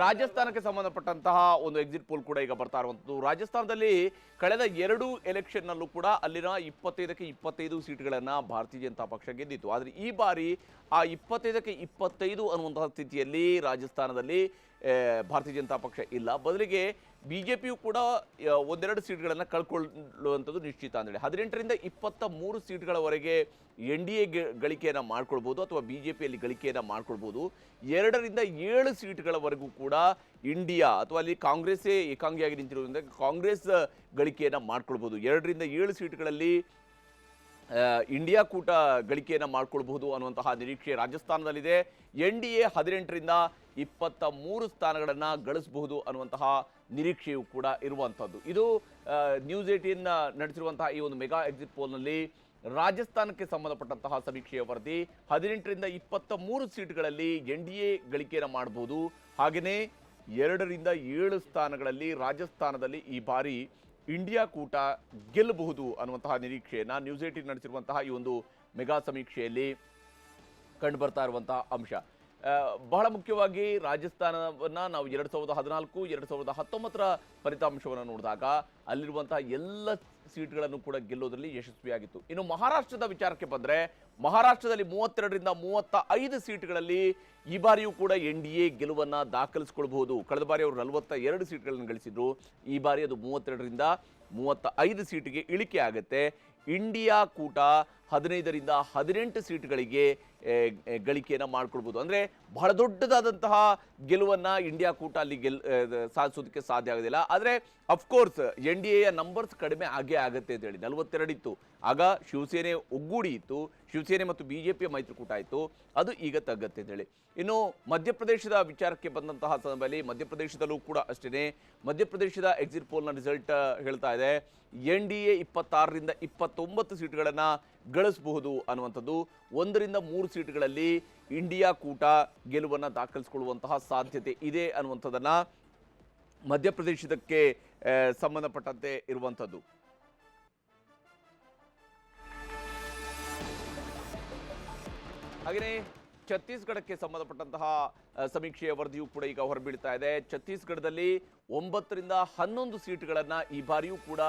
ರಾಜಸ್ಥಾನಕ್ಕೆ ಸಂಬಂಧಪಟ್ಟಂತಹ ಒಂದು exit poll ಕೂಡ ಈಗ ಬರ್ತಾ ಇರುವಂಥದ್ದು. ರಾಜಸ್ಥಾನದಲ್ಲಿ ಕಳೆದ 2 ಎಲೆಕ್ಷನ್ನಲ್ಲೂ ಕೂಡ ಅಲ್ಲಿನ 25ಕ್ಕೆ 25 ಸೀಟ್ಗಳನ್ನು ಭಾರತೀಯ ಜನತಾ ಪಕ್ಷ ಗೆದ್ದಿತ್ತು. ಆದರೆ ಈ ಬಾರಿ ಆ 25ಕ್ಕೆ 25 ಅನ್ನುವಂತಹ ಸ್ಥಿತಿಯಲ್ಲಿ ರಾಜಸ್ಥಾನದಲ್ಲಿ ಭಾರತೀಯ ಜನತಾ ಪಕ್ಷ ಇಲ್ಲ. ಬದಲಿಗೆ ಬಿಜೆಪಿಯು ಕೂಡ ಒಂದೆರಡು ಸೀಟ್ಗಳನ್ನು ಕಳ್ಕೊಳ್ಳುವಂಥದ್ದು ನಿಶ್ಚಿತ ಅಂತೇಳಿ 18ರಿಂದ 23 ಸೀಟ್ಗಳವರೆಗೆ NDA ಗಳಿಕೆಯನ್ನು ಮಾಡ್ಕೊಳ್ಬೋದು ಅಥವಾ ಬಿಜೆಪಿಯಲ್ಲಿ ಗಳಿಕೆಯನ್ನು ಮಾಡ್ಕೊಳ್ಬೋದು. 2ರಿಂದ 7 ಸೀಟ್ಗಳವರೆಗೂ ಕೂಡ ಇಂಡಿಯಾ ಅಥವಾ ಅಲ್ಲಿ ಕಾಂಗ್ರೆಸ್ಸೇ ಏಕಾಂಗಿಯಾಗಿ ನಿಂತಿರುವುದರಿಂದ ಕಾಂಗ್ರೆಸ್ ಗಳಿಕೆಯನ್ನು ಮಾಡ್ಕೊಳ್ಬೋದು. 2ರಿಂದ 7 ಸೀಟ್ಗಳಲ್ಲಿ ಇಂಡಿಯಾ ಕೂಟ ಗಳಿಕೆಯನ್ನು ಮಾಡ್ಕೊಳ್ಬಹುದು ಅನ್ನುವಂತಹ ನಿರೀಕ್ಷೆ ರಾಜಸ್ಥಾನದಲ್ಲಿದೆ. NDA 18ರಿಂದ 23 ಸ್ಥಾನಗಳನ್ನು ಗಳಿಸಬಹುದು ಅನ್ನುವಂತಹ ನಿರೀಕ್ಷೆಯೂ ಕೂಡ ಇರುವಂಥದ್ದು. ಇದು ನ್ಯೂಸ್ 18 ನಡೆಸಿರುವಂತಹ ಈ ಒಂದು ಮೆಗಾ ಎಕ್ಸಿಟ್ ಪೋಲ್ನಲ್ಲಿ ರಾಜಸ್ಥಾನಕ್ಕೆ ಸಂಬಂಧಪಟ್ಟಂತಹ ಸಮೀಕ್ಷೆಯ ವರದಿ. 18ರಿಂದ 23 ಸೀಟ್ಗಳಲ್ಲಿ NDA ಗಳಿಕೆಯನ್ನು ಮಾಡಬಹುದು. ಹಾಗೆಯೇ 2ರಿಂದ 7 ಸ್ಥಾನಗಳಲ್ಲಿ ರಾಜಸ್ಥಾನದಲ್ಲಿ ಈ ಬಾರಿ ಇಂಡಿಯಾ ಕೂಟ ಗೆಲ್ಲಬಹುದು ಅನ್ನುವಂತಹ ನಿರೀಕ್ಷೆಯನ್ನು ನ್ಯೂಸ್ 18 ನಡೆಸಿರುವಂತಹ ಈ ಒಂದು ಮೆಗಾ ಸಮೀಕ್ಷೆಯಲ್ಲಿ ಕಂಡು ಬರ್ತಾ ಇರುವಂತಹ ಅಂಶ. ಬಹಳ ಮುಖ್ಯವಾಗಿ ರಾಜಸ್ಥಾನವನ್ನು ನಾವು 2014, 2019ರ ಫಲಿತಾಂಶವನ್ನು ನೋಡಿದಾಗ ಅಲ್ಲಿರುವಂತಹ ಎಲ್ಲ ಸೀಟ್ಗಳನ್ನು ಕೂಡ ಗೆಲ್ಲೋದ್ರಲ್ಲಿ ಯಶಸ್ವಿಯಾಗಿತ್ತು. ಇನ್ನು ಮಹಾರಾಷ್ಟ್ರದ ವಿಚಾರಕ್ಕೆ ಬಂದರೆ ಮಹಾರಾಷ್ಟ್ರದಲ್ಲಿ 32ರಿಂದ 35 ಸೀಟ್ಗಳಲ್ಲಿ ಈ ಬಾರಿಯೂ ಕೂಡ NDA ಗೆಲುವನ್ನು ದಾಖಲಿಸಿಕೊಳ್ಬಹುದು. ಕಳೆದ ಬಾರಿ ಅವರು 42 ಸೀಟ್ಗಳನ್ನು ಗಳಿಸಿದ್ರು. ಈ ಬಾರಿ ಅದು 32ರಿಂದ 35 ಸೀಟಿಗೆ ಇಳಿಕೆ ಆಗುತ್ತೆ. ಇಂಡಿಯಾ ಕೂಟ 15ರಿಂದ 18 ಸೀಟ್ಗಳಿಗೆ ಗಳಿಕೆಯನ್ನು ಮಾಡ್ಕೊಳ್ಬೋದು. ಅಂದರೆ ಬಹಳ ದೊಡ್ಡದಾದಂತಹ ಗೆಲುವನ್ನು ಇಂಡಿಯಾ ಕೂಟ ಅಲ್ಲಿ ಸಾಧಿಸೋದಕ್ಕೆ ಸಾಧ್ಯ ಆಗೋದಿಲ್ಲ. ಆದರೆ ಅಫ್ಕೋರ್ಸ್ NDAಯ ನಂಬರ್ಸ್ ಕಡಿಮೆ ಆಗೇ ಆಗುತ್ತೆ ಅಂತ ಹೇಳಿ 42 ಇತ್ತು. ಆಗ ಶಿವಸೇನೆ ಒಗ್ಗೂಡಿ ಇತ್ತು, ಶಿವಸೇನೆ ಮತ್ತು ಬಿಜೆಪಿಯ ಮೈತ್ರಿಕೂಟ ಇತ್ತು, ಅದು ಈಗ ತಗ್ಗತ್ತೆ ಅಂತ ಹೇಳಿ. ಇನ್ನು ಮಧ್ಯಪ್ರದೇಶದ ವಿಚಾರಕ್ಕೆ ಬಂದಂತಹ ಸಂದರ್ಭದಲ್ಲಿ ಮಧ್ಯಪ್ರದೇಶದಲ್ಲೂ ಕೂಡ ಅಷ್ಟೇ. ಮಧ್ಯಪ್ರದೇಶದ ಎಕ್ಸಿಟ್ ಪೋಲ್ನ ರಿಸಲ್ಟ್ ಹೇಳ್ತಾ ಇದೆ NDA 26ರಿಂದ 29 ಸೀಟ್ಗಳನ್ನು ಗಳಿಸಬಹುದು ಅನ್ನುವಂಥದ್ದು. 1ರಿಂದ 3 ಸೀಟ್ಗಳಲ್ಲಿ ಇಂಡಿಯಾ ಕೂಟ ಗೆಲುವನ್ನು ದಾಖಲಿಸಿಕೊಳ್ಳುವಂತಹ ಸಾಧ್ಯತೆ ಇದೆ ಅನ್ನುವಂಥದ್ದನ್ನು ಮಧ್ಯಪ್ರದೇಶಕ್ಕೆ ಸಂಬಂಧಪಟ್ಟಂತೆ ಇರುವಂಥದ್ದು. ಹಾಗೆಯೇ ಛತ್ತೀಸ್ಗಢಕ್ಕೆ ಸಂಬಂಧಪಟ್ಟಂತಹ ಸಮೀಕ್ಷೆಯ ವರದಿಯೂ ಕೂಡ ಈಗ ಹೊರಬೀಳ್ತಾ ಇದೆ. ಛತ್ತೀಸ್ಗಢದಲ್ಲಿ 9ರಿಂದ 11 ಸೀಟ್ಗಳನ್ನು ಈ ಬಾರಿಯೂ ಕೂಡ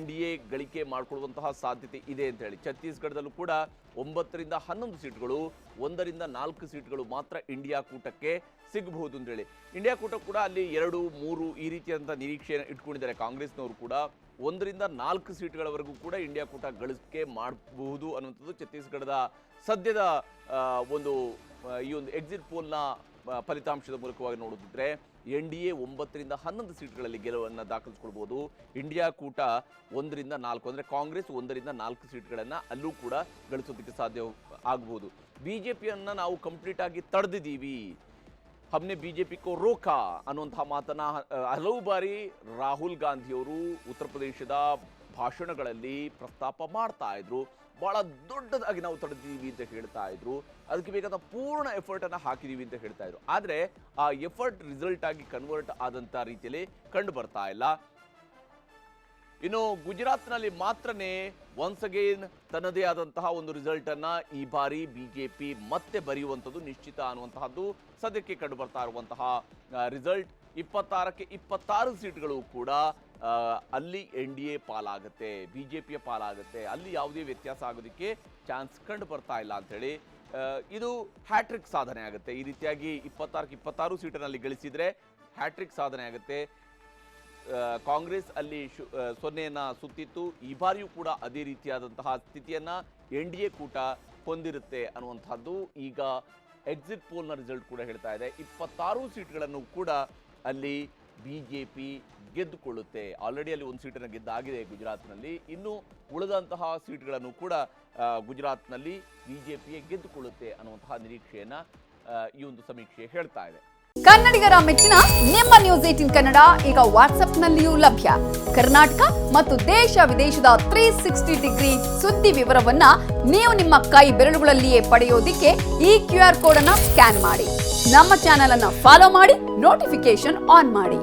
NDA ಗಳಿಕೆ ಮಾಡಿಕೊಳ್ಳುವಂತಹ ಸಾಧ್ಯತೆ ಇದೆ ಅಂತ ಹೇಳಿ. ಛತ್ತೀಸ್ಗಢದಲ್ಲೂ ಕೂಡ 9ರಿಂದ 11 ಸೀಟ್ಗಳು, 1ರಿಂದ 4 ಸೀಟ್ಗಳು ಮಾತ್ರ ಇಂಡಿಯಾ ಕೂಟಕ್ಕೆ ಸಿಗಬಹುದು ಅಂತೇಳಿ. ಇಂಡಿಯಾ ಕೂಟ ಕೂಡ ಅಲ್ಲಿ 2, 3 ಈ ರೀತಿಯಾದಂಥ ನಿರೀಕ್ಷೆಯನ್ನು ಇಟ್ಕೊಂಡಿದ್ದಾರೆ ಕಾಂಗ್ರೆಸ್ನವರು ಕೂಡ. 1ರಿಂದ 4 ಸೀಟ್ಗಳವರೆಗೂ ಕೂಡ ಇಂಡಿಯಾ ಕೂಟ ಗಳಿಕೆ ಮಾಡಬಹುದು ಅನ್ನುವಂಥದ್ದು ಛತ್ತೀಸ್ಗಢದ ಸದ್ಯದ ಈ ಒಂದು ಎಕ್ಸಿಟ್ ಪೋಲ್ನ ಫಲಿತಾಂಶದ ಮೂಲಕವಾಗಿ ನೋಡಿದ್ರೆ NDA 9ರಿಂದ 11 ಸೀಟ್ಗಳಲ್ಲಿ ಗೆಲುವನ್ನು ದಾಖಲಿಸಿಕೊಳ್ಬಹುದು. ಇಂಡಿಯಾ ಕೂಟ 1ರಿಂದ 4 ಅಂದರೆ ಕಾಂಗ್ರೆಸ್ 1ರಿಂದ 4 ಸೀಟ್ಗಳನ್ನು ಅಲ್ಲೂ ಕೂಡ ಗಳಿಸೋದಕ್ಕೆ ಸಾಧ್ಯ ಆಗಬಹುದು. ಬಿಜೆಪಿಯನ್ನು ನಾವು ಕಂಪ್ಲೀಟ್ ಆಗಿ ತಡೆದಿದ್ದೀವಿ, ಹಮ್ನೆ ಬಿಜೆಪಿ ಕೋ ರೋಕಾ ಅನ್ನುವಂತಹ ಮಾತನ್ನ ಹಲವು ಬಾರಿ ರಾಹುಲ್ ಗಾಂಧಿಯವರು ಉತ್ತರ ಪ್ರದೇಶದ ಭಾಷಣಗಳಲ್ಲಿ ಪ್ರಸ್ತಾಪ ಮಾಡ್ತಾ ಇದ್ರು. ಬಹಳ ದೊಡ್ಡದಾಗಿ ನಾವು ತಡೆದಿದ್ದೀವಿ ಅಂತ ಹೇಳ್ತಾ ಇದ್ರು, ಅದಕ್ಕೆ ಬೇಕಾದ ಪೂರ್ಣ ಎಫರ್ಟನ್ನು ಹಾಕಿದ್ದೀವಿ ಅಂತ ಹೇಳ್ತಾ ಇದ್ರು. ಆದರೆ ಆ ಎಫರ್ಟ್ ರಿಸಲ್ಟ್ ಆಗಿ ಕನ್ವರ್ಟ್ ಆದಂಥ ರೀತಿಯಲ್ಲಿ ಕಂಡು ಬರ್ತಾ ಇಲ್ಲ. ಇನ್ನು ಗುಜರಾತ್ನಲ್ಲಿ ಮಾತ್ರನೇ ಒನ್ಸ್ ಅಗೇನ್ ತನ್ನದೇ ಆದಂತಹ ಒಂದು ರಿಸಲ್ಟನ್ನು ಈ ಬಾರಿ ಬಿಜೆಪಿ ಮತ್ತೆ ಬರೆಯುವಂಥದ್ದು ನಿಶ್ಚಿತ ಅನ್ನುವಂತಹದ್ದು ಸದ್ಯಕ್ಕೆ ಕಂಡು ಬರ್ತಾ ಇರುವಂತಹ ರಿಸಲ್ಟ್. 26ಕ್ಕೆ 26 ಸೀಟ್ಗಳು ಕೂಡ ಅಲ್ಲಿ NDA ಪಾಲಾಗುತ್ತೆ, ಬಿಜೆಪಿಯ ಪಾಲಾಗುತ್ತೆ. ಅಲ್ಲಿ ಯಾವುದೇ ವ್ಯತ್ಯಾಸ ಆಗೋದಕ್ಕೆ ಚಾನ್ಸ್ ಕಂಡು ಬರ್ತಾ ಇಲ್ಲ ಅಂಥೇಳಿ ಇದು ಹ್ಯಾಟ್ರಿಕ್ ಸಾಧನೆ ಆಗುತ್ತೆ. ಈ ರೀತಿಯಾಗಿ 26ಕ್ಕೆ 26 ಸೀಟನಲ್ಲಿ ಗಳಿಸಿದರೆ ಹ್ಯಾಟ್ರಿಕ್ ಸಾಧನೆ ಆಗುತ್ತೆ. ಕಾಂಗ್ರೆಸ್ ಅಲ್ಲಿ 0ಯನ್ನು ಸುತ್ತಿತ್ತು. ಈ ಬಾರಿಯೂ ಕೂಡ ಅದೇ ರೀತಿಯಾದಂತಹ ಸ್ಥಿತಿಯನ್ನು NDA ಕೂಟ ಹೊಂದಿರುತ್ತೆ ಅನ್ನುವಂಥದ್ದು ಈಗ ಎಕ್ಸಿಟ್ ಪೋಲ್ನ ರಿಸಲ್ಟ್ ಕೂಡ ಹೇಳ್ತಾ ಇದೆ. 26 ಸೀಟ್ಗಳನ್ನು ಕೂಡ ಅಲ್ಲಿ ಬಿಜೆಪಿ ಗೆದ್ದುಕೊಳ್ಳುತ್ತೆ. ಆಲ್ರೆಡಿ ಅಲ್ಲಿ 1 ಸೀಟನ್ನು ಗೆದ್ದಾಗಿದೆ ಗುಜರಾತ್ನಲ್ಲಿ. ಇನ್ನು ಉಳಿದಂತಹ ಸೀಟ್ಗಳನ್ನು ಕೂಡ ಗುಜರಾತ್ನಲ್ಲಿ ಬಿಜೆಪಿಯೇ ಗೆದ್ದುಕೊಳ್ಳುತ್ತೆ ಅನ್ನುವಂತಹ ನಿರೀಕ್ಷೆಯನ್ನು ಈ ಒಂದು ಸಮೀಕ್ಷೆ ಹೇಳ್ತಾ ಇದೆ. ಕನ್ನಡಿಗರ ಮೆಚ್ಚಿನ ನಿಮ್ಮ ನ್ಯೂಸ್ 18 ಕನ್ನಡ ಈಗ ವಾಟ್ಸ್ಆಪ್ನಲ್ಲಿಯೂ ಲಭ್ಯ. ಕರ್ನಾಟಕ ಮತ್ತು ದೇಶ ವಿದೇಶದ 360 ಡಿಗ್ರಿ ಸುದ್ದಿ ವಿವರವನ್ನ ನೀವು ನಿಮ್ಮ ಕೈ ಬೆರಳುಗಳಲ್ಲಿಯೇ ಪಡೆಯೋದಿಕ್ಕೆ ಈ QR ಕೋಡ್ ಅನ್ನು ಸ್ಕ್ಯಾನ್ ಮಾಡಿ. ನಮ್ಮ ಚಾನೆಲ್ ಅನ್ನು ಫಾಲೋ ಮಾಡಿ, ನೋಟಿಫಿಕೇಶನ್ ಆನ್ ಮಾಡಿ.